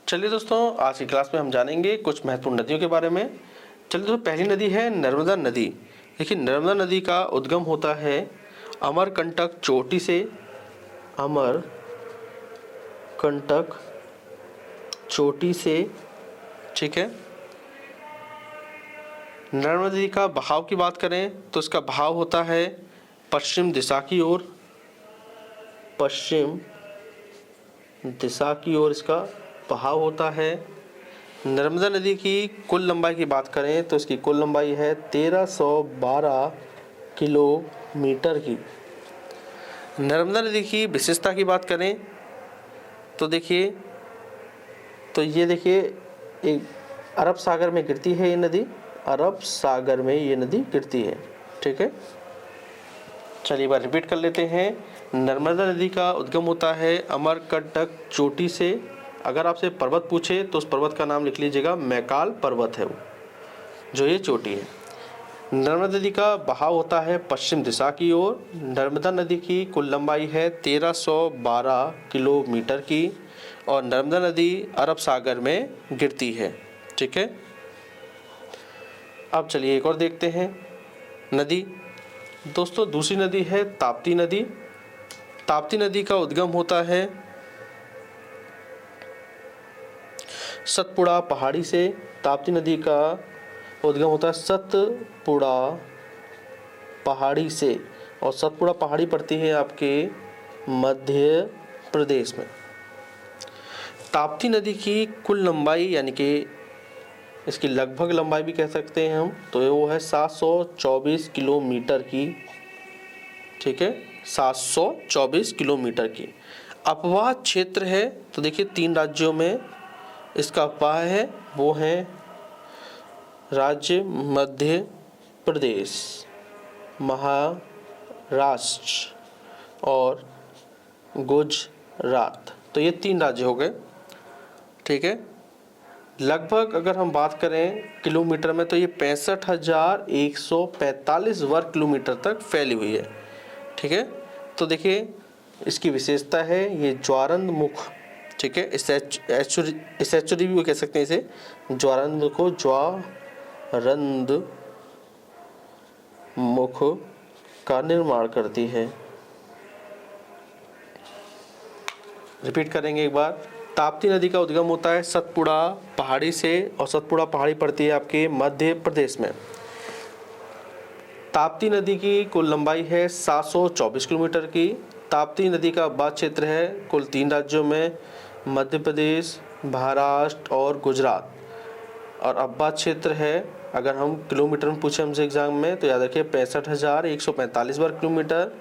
चलिए दोस्तों, आज की क्लास में हम जानेंगे कुछ महत्वपूर्ण नदियों के बारे में। चलिए दोस्तों, पहली नदी है नर्मदा नदी। देखिए, नर्मदा नदी का उद्गम होता है अमरकंटक चोटी से। अमरकंटक चोटी से, ठीक है। नर्मदा नदी का बहाव की बात करें तो इसका बहाव होता है पश्चिम दिशा की ओर। पश्चिम दिशा की ओर इसका बहाव होता है। नर्मदा नदी की कुल लंबाई की बात करें तो इसकी कुल लंबाई है 1312 किलोमीटर की। नर्मदा नदी की विशेषता की बात करें तो देखिए, ये देखिए एक अरब सागर में गिरती है ये नदी। अरब सागर में ये नदी गिरती है, ठीक है। चलिए एक बार रिपीट कर लेते हैं। नर्मदा नदी का उद्गम होता है अमरकंटक चोटी से। अगर आपसे पर्वत पूछे तो उस पर्वत का नाम लिख लीजिएगा, मैकाल पर्वत है वो, जो ये चोटी है। नर्मदा नदी का बहाव होता है पश्चिम दिशा की ओर। नर्मदा नदी की कुल लंबाई है 1312 किलोमीटर की और नर्मदा नदी अरब सागर में गिरती है, ठीक है। अब चलिए एक और देखते हैं नदी। दोस्तों, दूसरी नदी है ताप्ती नदी। ताप्ती नदी का उद्गम होता है सतपुड़ा पहाड़ी से। ताप्ती नदी का उद्गम होता है सतपुड़ा पहाड़ी से, और सतपुड़ा पहाड़ी पड़ती है आपके मध्य प्रदेश में। ताप्ती नदी की कुल लंबाई, यानी कि इसकी लगभग लंबाई भी कह सकते हैं हम, तो वो है 724 किलोमीटर की, ठीक है, 724 किलोमीटर की। अपवाह क्षेत्र है तो देखिए 3 राज्यों में इसका अपवाह है, वो है राज्य मध्य प्रदेश, महाराष्ट्र और गुजरात। तो ये 3 राज्य हो गए, ठीक है। लगभग अगर हम बात करें किलोमीटर में तो ये 65,145 वर्ग किलोमीटर तक फैली हुई है, ठीक है। तो देखिए इसकी विशेषता है ये ज्वारंद मुख, ठीक है। एस्चुरी भी कह सकते हैं इसे, ज्वारंद को ज्वारंद मुख का निर्माण करती है। रिपीट करेंगे एक बार। ताप्ती नदी का उद्गम होता है सतपुड़ा पहाड़ी से, और सतपुड़ा पहाड़ी पड़ती है आपके मध्य प्रदेश में। ताप्ती नदी की कुल लंबाई है 724 किलोमीटर की। ताप्ती नदी का अपवाह क्षेत्र है कुल 3 राज्यों में, मध्य प्रदेश, महाराष्ट्र और गुजरात। और अपवाह क्षेत्र है, अगर हम किलोमीटर में पूछे हमसे एग्जाम में तो याद रखिए 65,145 वर्ग किलोमीटर।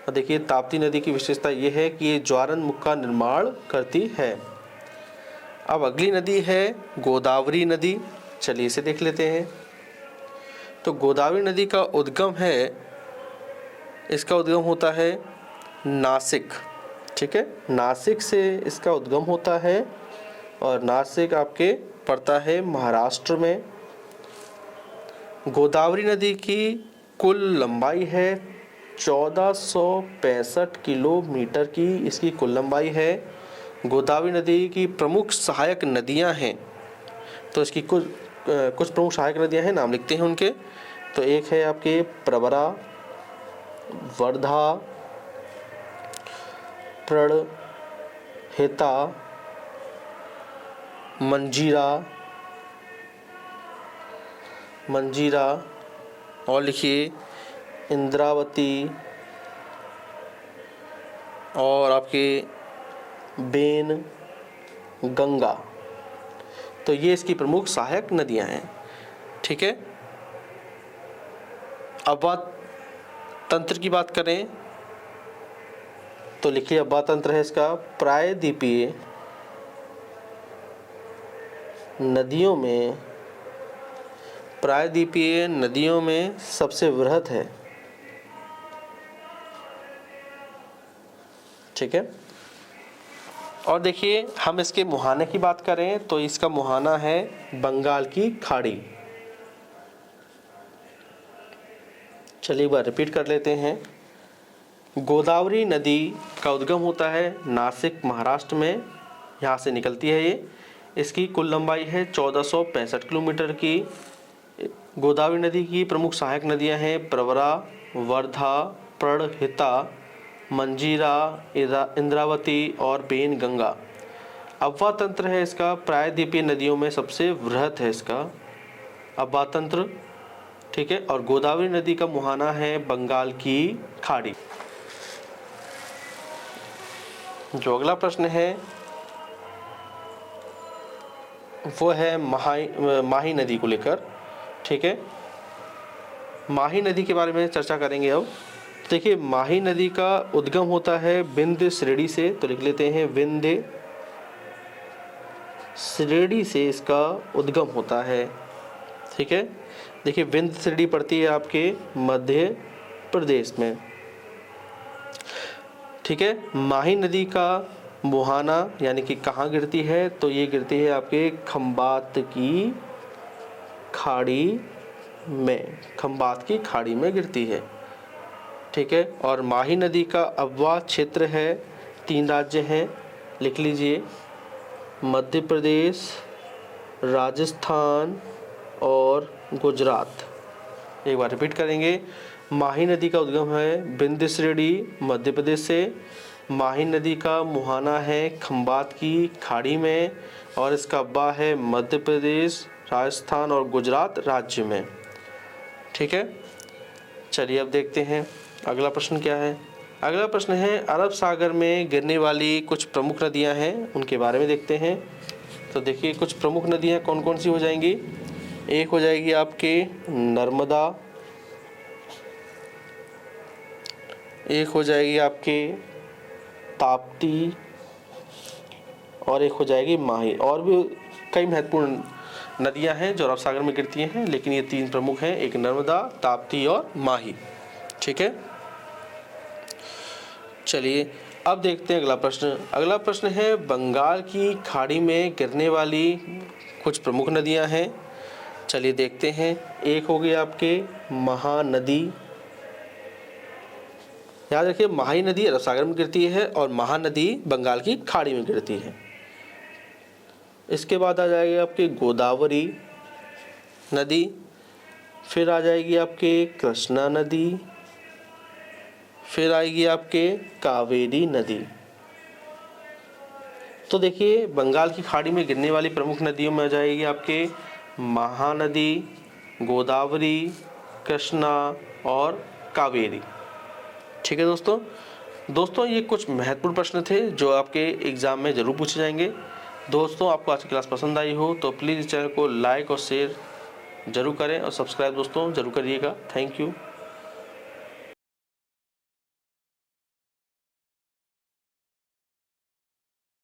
और देखिए ताप्ती नदी की विशेषता ये है कि ये ज्वारंद मुख का निर्माण करती है। अब अगली नदी है गोदावरी नदी। चलिए इसे देख लेते हैं। तो गोदावरी नदी का उद्गम है, इसका उद्गम होता है नासिक, ठीक है। नासिक से इसका उद्गम होता है और नासिक आपके पड़ता है महाराष्ट्र में। गोदावरी नदी की कुल लंबाई है 1465 किलोमीटर की, इसकी कुल लंबाई है। गोदावरी नदी की प्रमुख सहायक नदियां हैं, तो इसकी कुछ प्रमुख सहायक नदियां हैं, नाम लिखते हैं उनके। तो एक है आपके प्रवरा, वर्धा, प्रणहिता, मंजीरा और लिखिए इंद्रावती और आपके बेन गंगा। तो ये इसकी प्रमुख सहायक नदियां हैं, ठीक है। अपवाह तंत्र की बात करें तो लिखिए अपवाह तंत्र है इसका प्रायद्वीपीय नदियों में सबसे वृहद है, ठीक है। और देखिए हम इसके मुहाने की बात करें तो इसका मुहाना है बंगाल की खाड़ी। चलिए एक बार रिपीट कर लेते हैं। गोदावरी नदी का उद्गम होता है नासिक महाराष्ट्र में, यहाँ से निकलती है ये। इसकी कुल लंबाई है 1465 किलोमीटर की। गोदावरी नदी की प्रमुख सहायक नदियां हैं प्रवरा, वर्धा, प्रणहिता, मंजीरा, इंद्रावती और पेनगंगा। अफवाह तंत्र है इसका प्रायद्वीपीय नदियों में सबसे वृहत है इसका अफवाह तंत्र, ठीक है। और गोदावरी नदी का मुहाना है बंगाल की खाड़ी। जो अगला प्रश्न है वो है माही नदी को लेकर, ठीक है। माही नदी के बारे में चर्चा करेंगे अब। देखिए माही नदी का उद्गम होता है विंध्य श्रेणी से, तो लिख लेते हैं विंध्य श्रेणी से इसका उद्गम होता है, ठीक है। देखिए विंध्य श्रेणी पड़ती है आपके मध्य प्रदेश में, ठीक है। माही नदी का मुहाना यानी कि कहाँ गिरती है, तो ये गिरती है आपके खंबात की खाड़ी में, खंबात की खाड़ी में गिरती है, ठीक है। और माही नदी का अफवाह क्षेत्र है 3 राज्य हैं, लिख लीजिए मध्य प्रदेश, राजस्थान और गुजरात। एक बार रिपीट करेंगे, माही नदी का उद्गम है विंध्य श्रेणी मध्य प्रदेश से, माही नदी का मुहाना है खंबात की खाड़ी में और इसका अफवाह है मध्य प्रदेश, राजस्थान और गुजरात राज्य में, ठीक है। चलिए अब देखते हैं अगला प्रश्न क्या है। अगला प्रश्न है अरब सागर में गिरने वाली कुछ प्रमुख नदियां हैं, उनके बारे में देखते हैं। तो देखिए कुछ प्रमुख नदियां कौन कौन सी हो जाएंगी। एक हो जाएगी आपके नर्मदा, एक हो जाएगी आपके ताप्ती और एक हो जाएगी माही। और भी कई महत्वपूर्ण नदियां हैं जो अरब सागर में गिरती हैं, लेकिन ये 3 प्रमुख हैं, एक नर्मदा, ताप्ती और माही, ठीक है। चलिए अब देखते हैं अगला प्रश्न। अगला प्रश्न है बंगाल की खाड़ी में गिरने वाली कुछ प्रमुख नदियां हैं। चलिए देखते हैं। एक हो गई आपके महानदी, याद रखिए माही नदी अरब सागर में गिरती है और महानदी बंगाल की खाड़ी में गिरती है। इसके बाद आ जाएगी आपकी गोदावरी नदी, फिर आ जाएगी आपके कृष्णा नदी, फिर आएगी आपके कावेरी नदी। तो देखिए बंगाल की खाड़ी में गिरने वाली प्रमुख नदियों में आ जाएगी आपके महानदी, गोदावरी, कृष्णा और कावेरी, ठीक है दोस्तों ये कुछ महत्वपूर्ण प्रश्न थे जो आपके एग्जाम में जरूर पूछे जाएंगे। दोस्तों आपको आज की क्लास पसंद आई हो तो प्लीज़ इस चैनल को लाइक और शेयर जरूर करें और सब्सक्राइब दोस्तों जरूर करिएगा। Thank you.